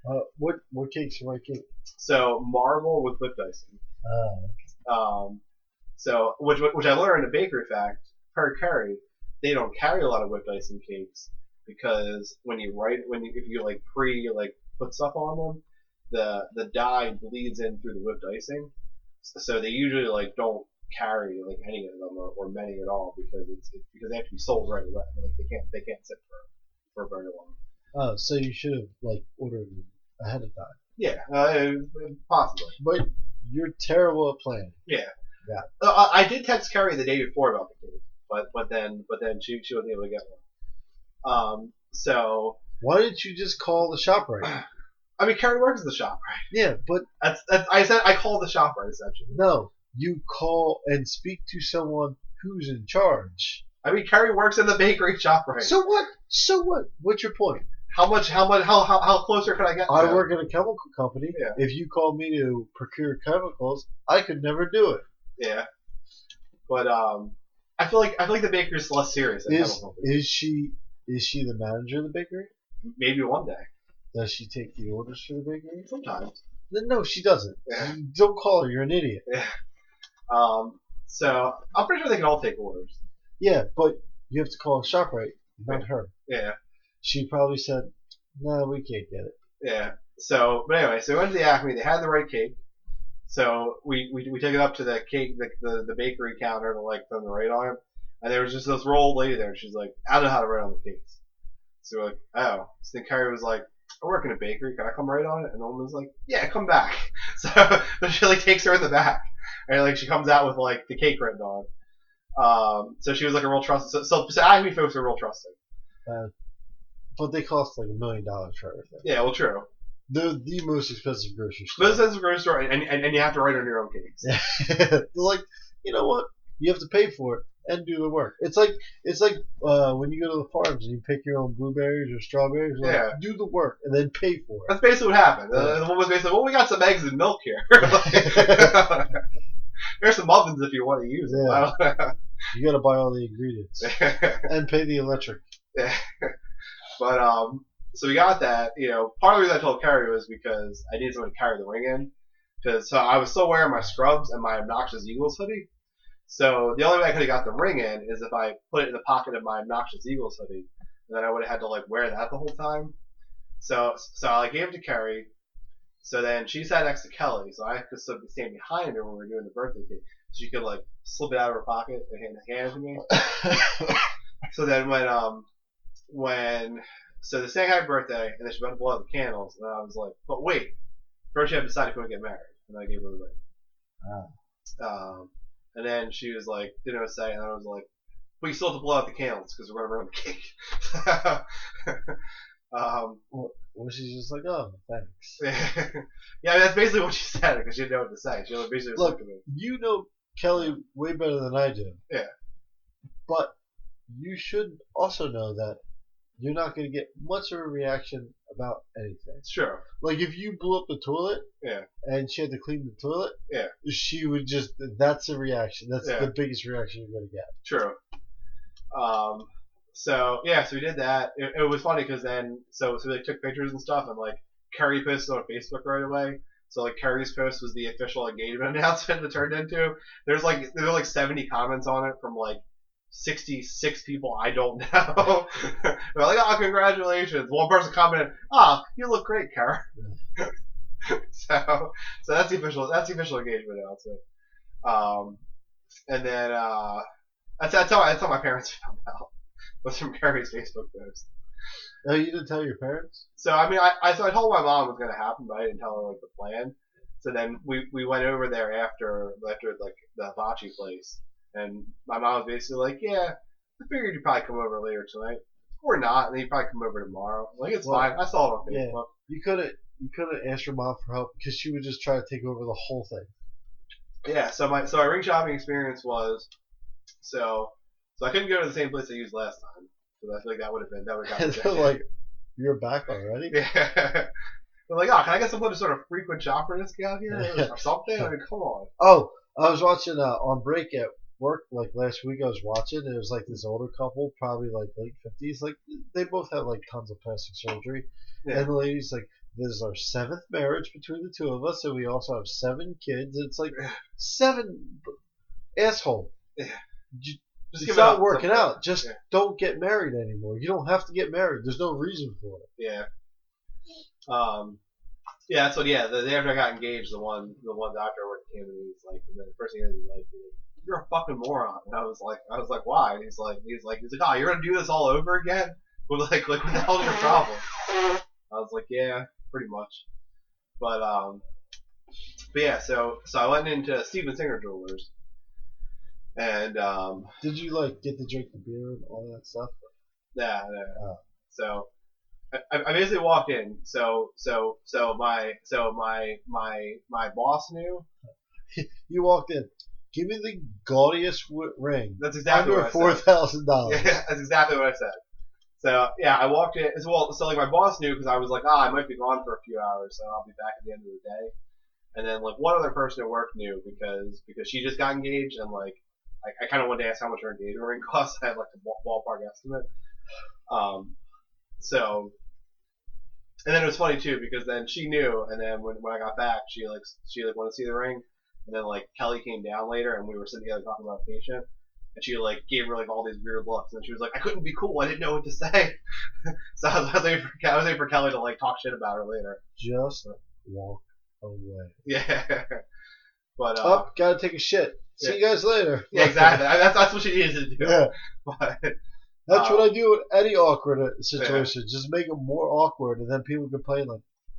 What cake's your white cake? So marble with whipped icing. Uh, So which I learned a bakery fact per curry, they don't carry a lot of whipped icing cakes because if you like put stuff on them, the dye bleeds in through the whipped icing. So they usually like don't carry like any of them or many at all because it's because they have to be sold right away. Like they can't sit for very long. so you should have like ordered ahead of time. Yeah, possibly. But you're terrible at planning. Yeah. Yeah. I did text Carrie the day before about the cake, but then she wasn't able to get one. So Why didn't you just call the shop right? I mean, Carrie works at the shop, right? Yeah, but That's I said I called the shop right essentially. no, you call and speak to someone who's in charge. I mean, Carrie works in the bakery shop, right? So what? So what? What's your point? How closer could I get? I work at a chemical company. Yeah. If you call me to procure chemicals, I could never do it. Yeah, but I feel like the bakery's less serious than chemical company. Is she the manager of the bakery? Maybe one day. Does she take the orders for the bakery? Sometimes. Then no, she doesn't. Yeah. Don't call her. You're an idiot. Yeah. So I'm pretty sure they can all take orders. Yeah, but you have to call ShopRite, not her. Yeah. She probably said, "No, we can't get it." Yeah. So, but anyway, so we went to the Acme. They had the right cake. So we took it up to the cake, the bakery counter to like throw the rate on it. And there was just this old lady there, and she's like, I don't know how to write on the cakes. So we're like, oh. So then Carrie was like, I work in a bakery. Can I come write on it? And the woman was like, yeah, come back. So she like takes her in the back, and like she comes out with like the cake written on. So she was like a real trusted. So Acme folks are real trusting. But they cost like $1 million for everything. Yeah, well, true. They're the most expensive grocery store. Most expensive grocery store, and you have to write on your own cakes. They're like, you know what? You have to pay for it and do the work. It's like when you go to the farms and you pick your own blueberries or strawberries. Yeah. Like, do the work and then pay for it. That's basically what happened. The woman was basically, well, we got some eggs and milk here. There's some muffins if you want to use them. Yeah. You got to buy all the ingredients and pay the electric. Yeah. But so we got that. You know, part of the reason I told Carrie was because I needed someone to carry the ring in. Because I was still wearing my scrubs and my obnoxious Eagles hoodie. So the only way I could have got the ring in is if I put it in the pocket of my obnoxious Eagles hoodie, and then I would have had to like wear that the whole time. So I gave it to Carrie. So then she sat next to Kelly, so I could stand behind her when we were doing the birthday cake. So she could like slip it out of her pocket and hand it to me. So then so the saying happy birthday, and then she went to blow out the candles, and I was like, but wait, first you have to decide if you want to get married, and then I gave her the ring. And then she was like, didn't know what to say, and I was like, but you still have to blow out the candles because we're going to ruin the cake. Well, she's just like, oh, thanks. Yeah, that's basically what she said because she didn't know what to say. She basically Look, at me. You know Kelly way better than I do. Yeah. But you should also know that you're not going to get much of a reaction about anything. Sure. Like if you blew up the toilet, yeah, and she had to clean the toilet, yeah, she would that's a reaction. That's the biggest reaction you're going to get. True. So we did that. It was funny because then so they took pictures and stuff, and like Carrie posted on Facebook right away. So like Carrie's post was the official engagement announcement it turned into. There's like 70 comments on it from like 66 people I don't know. They're like, oh, congratulations. One person commented, you look great, Carrie. so that's the official engagement announcement. And then that's how my parents found out. Was from Carrie's Facebook post. Oh, you didn't tell your parents? So I mean, I told my mom it was gonna happen, but I didn't tell her like the plan. So then we went over there after like the hibachi place, and my mom was basically like, yeah, I figured you'd probably come over later tonight, or not, and then you'd probably come over tomorrow. Like it's fine. I saw it on Facebook. Yeah, you couldn't ask your mom for help because she would just try to take over the whole thing. Yeah. So my ring shopping experience was so I couldn't go to the same place I used last time because I feel like that would have gotten like, you're back already? Yeah. They're like, oh, can I get someone to sort of frequent shopper discount here or something? I mean, come on. Oh, I was watching on break at work like last week. I was watching. And it was like this older couple, probably like late 50s. Like they both have like tons of plastic surgery, and the lady's like, This is our 7th marriage between the two of us, and we also have 7 kids. It's like 7 asshole. Yeah. You- Just It's give it not up. working out. Just Yeah. don't get married anymore. You don't have to get married. There's no reason for it. Yeah. Yeah, that's what. Yeah, the day after I got engaged, the one doctor worked came to me. He's like, and then the first thing he was like, "You're a fucking moron." And I was like, "Why?" And he's like, "Oh, you're gonna do this all over again? With what the hell's your problem?" I was like, "Yeah, pretty much." But yeah, so I went into Steven Singer Jewelers, and Did you get to drink the beer and all that stuff? yeah. Oh. So I basically walked in. So my boss knew. You walked in. Give me the gaudiest ring. That's exactly Under what I said. $4,000. Yeah, that's exactly what I said. So yeah, I walked in as well. So my boss knew because I was like, I might be gone for a few hours, so I'll be back at the end of the day. And then one other person at work knew because she just got engaged, and I kind of wanted to ask how much her engagement ring cost. I had a ballpark estimate. So and then it was funny too because then she knew, and then when I got back, she wanted to see the ring, and then Kelly came down later, and we were sitting together talking about a patient. And she gave her all these weird looks, and she was like, "I couldn't be cool. I didn't know what to say." So I was waiting for Kelly to talk shit about her later. Just walk away. Yeah, but Up, gotta take a shit. See you guys later. Yeah, exactly. That's what she needed to do. Yeah. But That's what I do in any awkward situation. Yeah. Just make it more awkward, and then people complain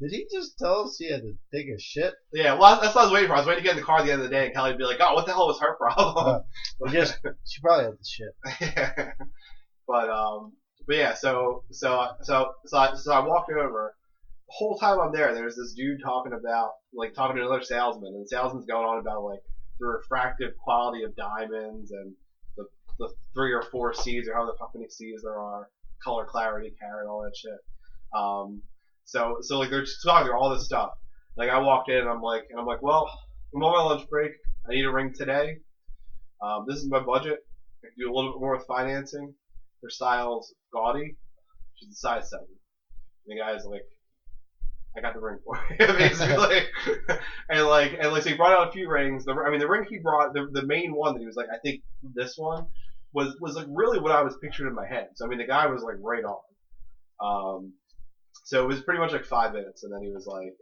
did he just tell us he had to take a shit? Yeah, well, that's what I was waiting for. I was waiting to get in the car at the end of the day, and Kelly would be like, "Oh, what the hell was her problem?" I guess she probably had the shit. Yeah. But yeah, so I walked over. The whole time I'm there, there's this dude talking to another salesman, and the salesman's going on about the refractive quality of diamonds and the 3 or 4 C's or how the fuck many C's there are, color, clarity, carat, all that shit. So they're just talking through all this stuff. I walked in and I'm like, well, I'm on my lunch break. I need a ring today. This is my budget. I can do a little bit more with financing. Her style's gaudy. She's a size 7. And the guy's like, I got the ring for you, basically. and so he brought out a few rings. The ring he brought, the main one that he was like, I think this one was really what I was picturing in my head. So the guy was right on. So it was pretty much 5 minutes, and then he was like,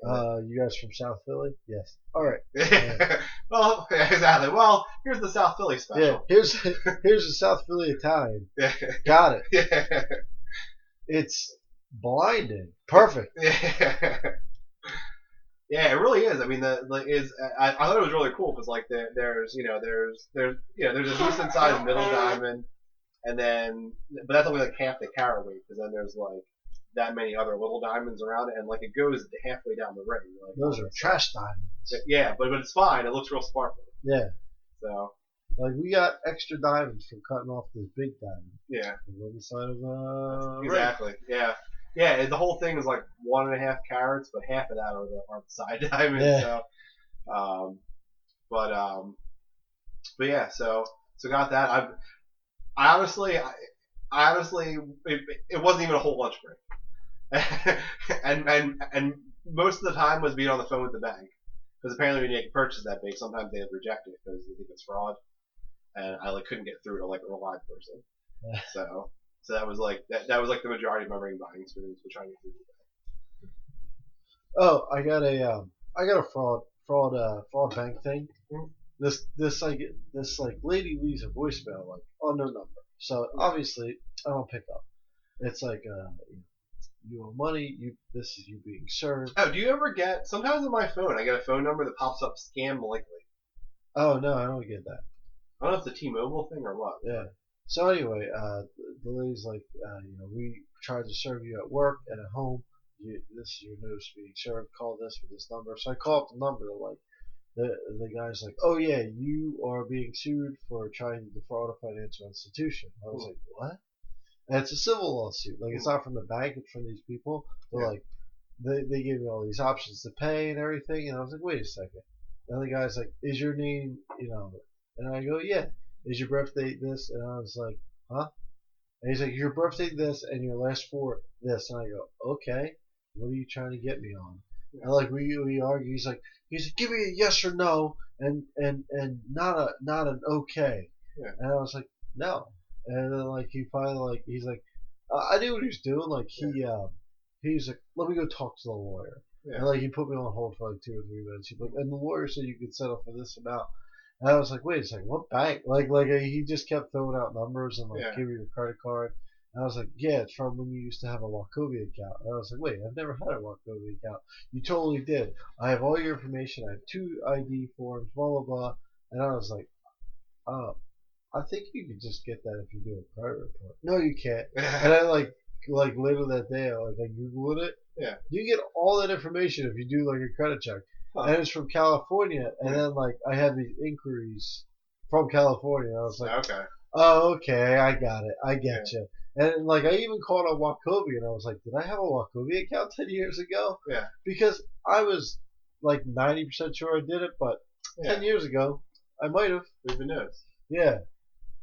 you guys from South Philly? Yes. All right. Yeah. Well, yeah, exactly. Well, here's the South Philly special. Yeah, here's the South Philly Italian. Yeah. Got it. Yeah. It's blinding. Perfect. Yeah. Yeah, it really is. I thought it was really cool because there's a decent sized middle diamond, and then but that's only half the carat weight because then there's that many other little diamonds around it, and it goes halfway down the ring. Those are trash diamonds. Yeah, but it's fine. It looks real sparkly. Yeah. So. We got extra diamonds from cutting off this big diamond. Yeah. On the side of exactly. ring. Yeah. Yeah. The whole thing is 1.5 carats, but half of that are the side diamonds. Yeah. So. But yeah. So got that. I honestly, it wasn't even a whole lunch break. and most of the time was being on the phone with the bank because apparently when you make purchases that big, sometimes they reject it because they think it's fraud, and I couldn't get through to a live person. Yeah. So that was that was the majority of my ring buying experience was trying to get through the bank. Oh, I got a fraud bank thing. Mm-hmm. This lady leaves a voicemail unknown number. So obviously I don't pick up. It's you owe money. This is you being served. Oh, do you ever get? Sometimes on my phone, I get a phone number that pops up scam likely. Oh no, I don't get that. I don't know if it's a T-Mobile thing or what. Yeah. So anyway, the lady's we tried to serve you at work and at home. This is your notice being served. Call this for this number. So I call up the number. The guy's like, oh yeah, you are being sued for trying to defraud a financial institution. I was like, what? And it's a civil lawsuit. It's not from the bank, it's from these people. They're they gave me all these options to pay and everything, and I was like, wait a second. And the guy's like, is your name, and I go, yeah. Is your birthday this? And I was like, huh? And he's like, your birthday this and your last 4 this. And I go, okay. what are you trying to get me on? And like we argue. He's like, give me a yes or no, and not an okay. Yeah. And I was like, no. And then like he finally like he's like, I knew what he was doing. Like he's like, let me go talk to the lawyer. Yeah. And like he put me on hold for like 2 or 3 minutes. He's like, and the lawyer said you could settle for this amount. And I was like, wait a second, what bank? Like he just kept throwing out numbers and like give me your credit card. And I was like, yeah, it's from when you used to have a Wachovia account. And I was like, wait, I've never had a Wachovia account. You totally did. I have all your information. I have 2 ID forms, blah blah blah. And I was like, oh, I think you could just get that if you do a credit report. No, you can't. And I like later that day, I Googled it. Yeah. You get all that information if you do like a credit check. Huh. And it's from California. And then like I had these inquiries from California. I was like, okay. Oh, okay, I got it. I get you. And like I even called on Wachovia and I was like, did I have a Wachovia account 10 years ago? Yeah. Because I was like 90% sure I did it, but 10 years ago I might have. Who even knows? Yeah.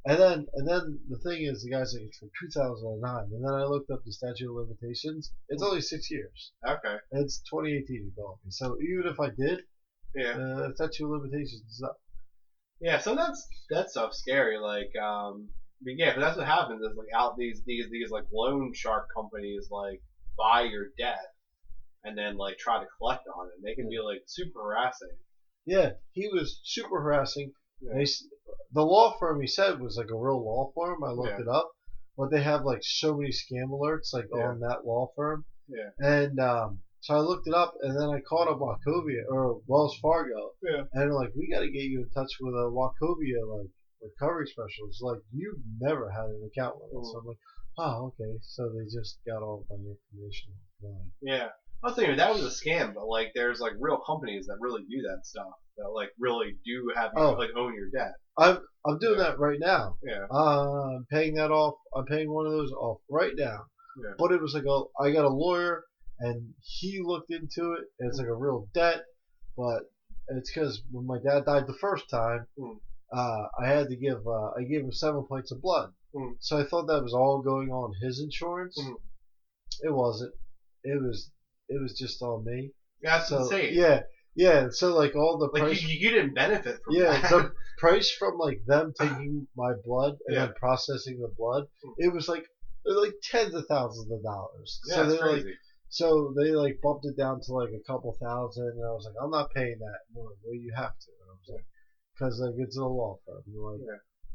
And then the thing is, the guy's like, it's from 2009. And then I looked up the statute of limitations. It's only 6 years. Okay. And it's 2018 he called me. So even if I did, yeah, statute of limitations is up. Yeah, so that stuff's scary. Like, but yeah, but that's what happens is like out these like loan shark companies like buy your debt and then like try to collect on it. They can be like super harassing. Yeah, he was super harassing. Yeah. The law firm he said was like a real law firm. I looked it up, but they have like so many scam alerts like on that law firm. Yeah. And so I looked it up, and then I called up Wachovia or Wells Fargo. Yeah. And they're like, we got to get you in touch with a Wachovia like recovery specialist. Like you've never had an account with us. So I'm like, oh okay. So they just got all my information. Yeah. I was thinking that was a scam, but like there's like real companies that really do that stuff. That like really do have you like own your debt. I'm doing that right now. Yeah. I'm paying that off. I'm paying one of those off right now. Yeah. But it was like I got a lawyer and he looked into it. And it's like a real debt, but it's because when my dad died the first time, I had to I gave him 7 pints of blood. So I thought that was all going on his insurance. It wasn't. It was just on me. Yeah, that's insane. Yeah. So like all the like price, you didn't benefit from that. the price from like them taking my blood and then processing the blood, it was like tens of thousands of dollars. Yeah, so that's they crazy. So they like bumped it down to like a couple thousand, and I was like, I'm not paying that. And they're like, well, you have to. And I was like, because like it's a law firm. They're like,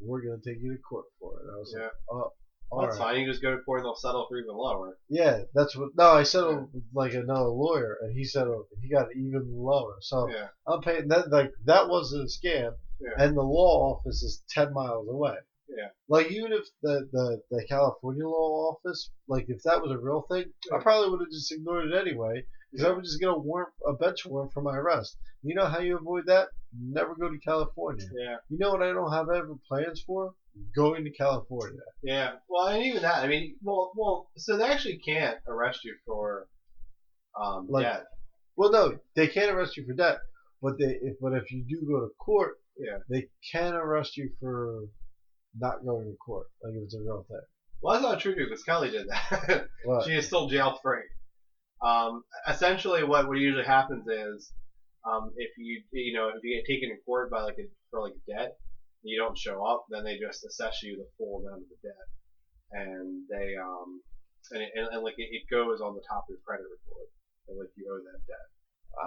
we're gonna take you to court for it. And I was like, oh. Well, that's fine. You just go to court and they'll settle for even lower. Yeah, that's what. No, I settled with like another lawyer, and he settled. He got even lower. So I'm paying that. Like that wasn't a scam, and the law office is 10 miles away. Yeah. Like even if the California law office, like if that was a real thing, I probably would have just ignored it anyway, because I would just get a bench warrant for my arrest. You know how you avoid that? Never go to California. Yeah. You know what I don't have ever plans for? Going to California. Yeah. Well, and even that, I mean, well, so they actually can't arrest you for debt. Well, no, they can't arrest you for debt, but if you do go to court, they can arrest you for not going to court. Like if it's a real thing. Well, that's not true because Kelly did that. She is still jail free. Essentially, what usually happens is, if you get taken to court by for a debt, you don't show up, then they just assess you the full amount of the debt, and they and like it goes on the top of your credit report, and like you owe that debt.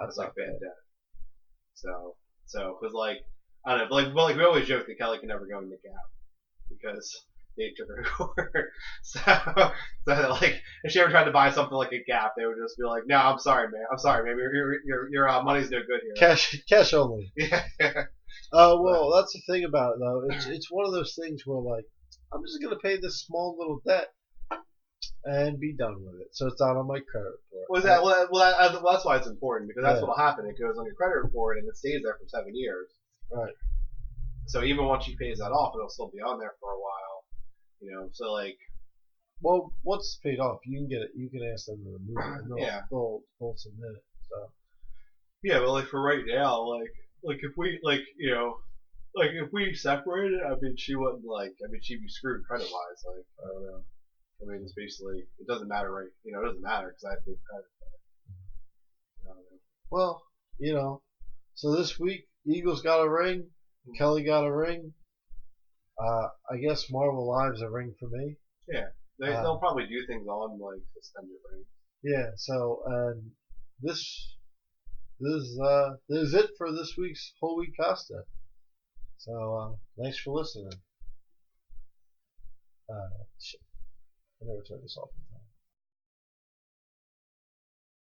That's like bad debt. So because like I don't know, but we always joke that Kelly can never go in the Gap because they took her to court. so like if she ever tried to buy something like a Gap, they would just be like, "No, I'm sorry, man. Your money's no good here. Cash only." Yeah. Well, that's the thing about it though. It's one of those things where like I'm just gonna pay this small little debt and be done with it, so it's not on my credit report. That's why it's important, because that's what'll happen. It goes on your credit report and it stays there for 7 years. Right. So even once she pays that off, it'll still be on there for a while. So like. Well, once it's paid off, you can get it. You can ask them to remove it. And they'll submit it. So. Yeah, but like for right now, like if we if we separated, I mean she wouldn't she'd be screwed credit wise. Like I don't know. I mean it's basically it doesn't matter, right? It doesn't matter because I have good credit. Well, so this week Eagles got a ring, Kelly got a ring. I guess Marvel Lives a ring for me. Yeah, they'll probably do things on like suspended rings. Yeah. So this is it for this week's whole week Costa. So thanks for listening. I never turn this off.